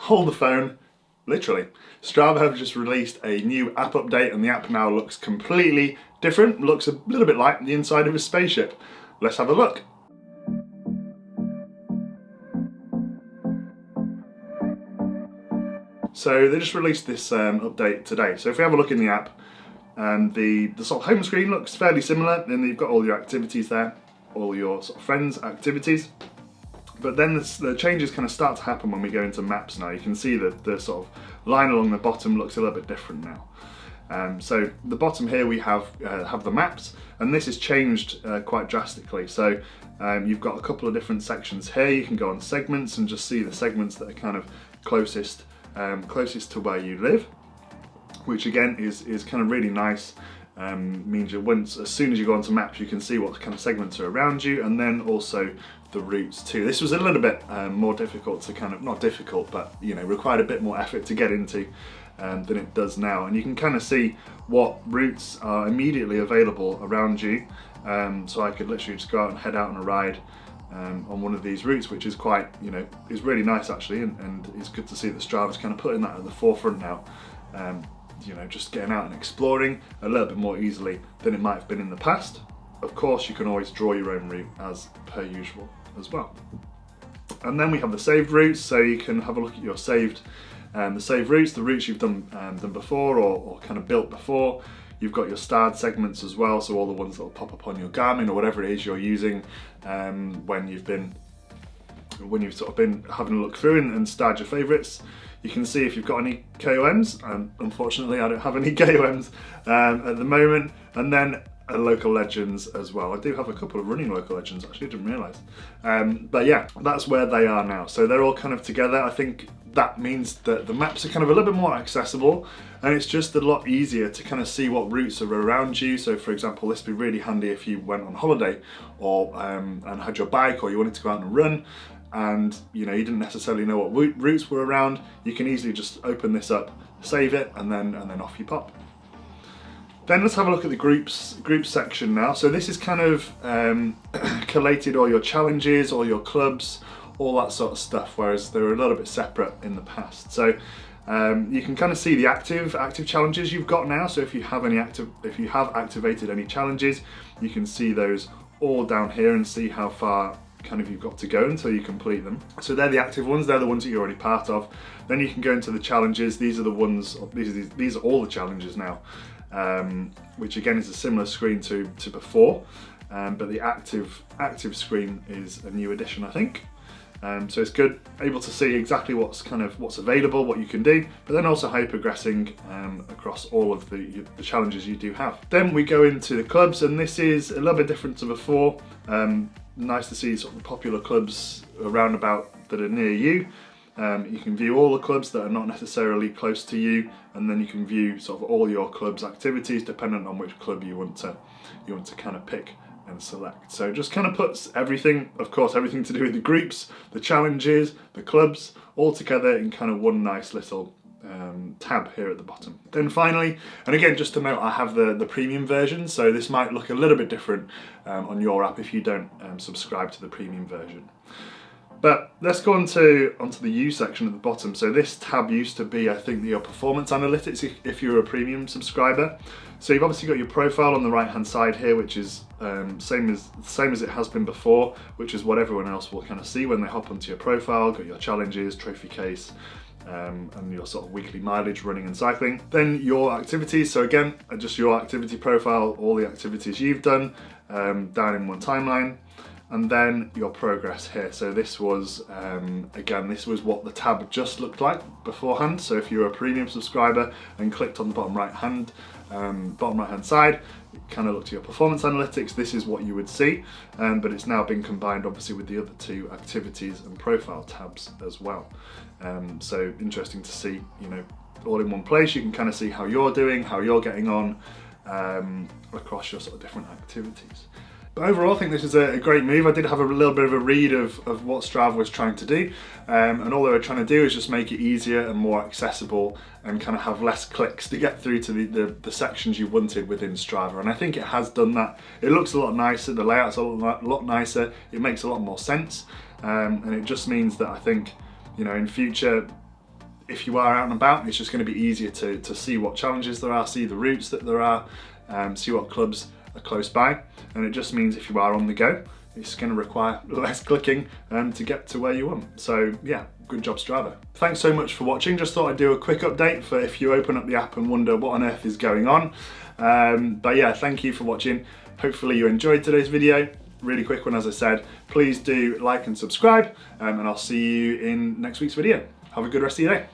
hold the phone, literally. Strava have just released a new app update and the app now looks completely different, looks a little bit like the inside of a spaceship. Let's have a look. So they just released this update today. So if we have a look in the app, the sort of home screen looks fairly similar, and you've got all your activities there, all your sort of friends' activities. But then the changes kind of start to happen when we go into maps now. You can see that the sort of line along the bottom looks a little bit different now. So the bottom here we have the maps, and this has changed quite drastically. So you've got a couple of different sections here. You can go on segments and just see the segments that are kind of closest to where you live, which again is kind of really nice. Means as soon as you go onto maps, you can see what kind of segments are around you, and then also the routes too. This was a little bit more difficult to kind of, not difficult, but required a bit more effort to get into than it does now. And you can kind of see what routes are immediately available around you. So I could literally just go out and head out on a ride on one of these routes, which is quite, is really nice actually, and it's good to see that Strava's kind of putting that at the forefront now. Just getting out and exploring a little bit more easily than it might have been in the past. Of course, you can always draw your own route as per usual as well. And then we have the saved routes, so you can have a look at your saved routes, the routes you've done before or kind of built before. You've got your starred segments as well, so all the ones that will pop up on your Garmin or whatever it is you're using when you've sort of been having a look through and starred your favourites. You can see if you've got any KOMs. Unfortunately, I don't have any KOMs at the moment. And then local legends as well. I do have a couple of running local legends, actually, I didn't realise. But yeah, that's where they are now. So they're all kind of together. I think that means that the maps are kind of a little bit more accessible, and it's just a lot easier to kind of see what routes are around you. So for example, this would be really handy if you went on holiday or and had your bike, or you wanted to go out and run, and you didn't necessarily know what routes were around. You can easily just open this up, save it, and then off you pop. Then let's have a look at the groups section now. So this is kind of collated all your challenges, all your clubs, all that sort of stuff, whereas they were a little bit separate in the past. So you can kind of see the active challenges you've got now. So if you have activated any challenges, you can see those all down here and see how far kind of you've got to go until you complete them. So they're the active ones, they're the ones that you're already part of. Then you can go into the challenges. These are the ones, these are all the challenges now, which again is a similar screen to before, but the active screen is a new addition, I think. So it's good, able to see exactly what's available, what you can do, but then also how you're progressing across all of the challenges you do have. Then we go into the clubs, and this is a little bit different to before. Nice to see sort of the popular clubs around about that are near you. You can view all the clubs that are not necessarily close to you, and then you can view sort of all your club's activities depending on which club you want to kind of pick and select. So it just kind of puts everything, of course, everything to do with the groups, the challenges, the clubs, all together in kind of one nice little tab here at the bottom. Then finally, and again, just to note, I have the premium version, so this might look a little bit different on your app if you don't subscribe to the premium version. But let's go onto the U section at the bottom. So this tab used to be, I think, your performance analytics if you're a premium subscriber. So you've obviously got your profile on the right hand side here, which is same as it has been before, which is what everyone else will kind of see when they hop onto your profile. Got your challenges, trophy case, and your sort of weekly mileage running and cycling. Then your activities, so again, just your activity profile, all the activities you've done down in one timeline. And then your progress here. So this was, again, this was what the tab just looked like beforehand. So if you're a premium subscriber and clicked on the bottom right hand side, it kind of looked at your performance analytics. This is what you would see, but it's now been combined obviously with the other two activities and profile tabs as well. So interesting to see, all in one place. You can kind of see how you're doing, how you're getting on across your sort of different activities. But overall, I think this is a great move. I did have a little bit of a read of what Strava was trying to do, and all they were trying to do is just make it easier and more accessible and kind of have less clicks to get through to the sections you wanted within Strava. And I think it has done that. It looks a lot nicer, the layout's a lot nicer, it makes a lot more sense, and it just means that I think, in future, if you are out and about, it's just going to be easier to see what challenges there are, see the routes that there are, see what clubs are close by. And it just means if you are on the go, it's going to require less clicking to get to where you want. So yeah, good job Strava. Thanks so much for watching. Just thought I'd do a quick update for if you open up the app and wonder what on earth is going on. But yeah, thank you for watching. Hopefully you enjoyed today's video. Really quick one, as I said. Please do like and subscribe, and I'll see you in next week's video. Have a good rest of your day.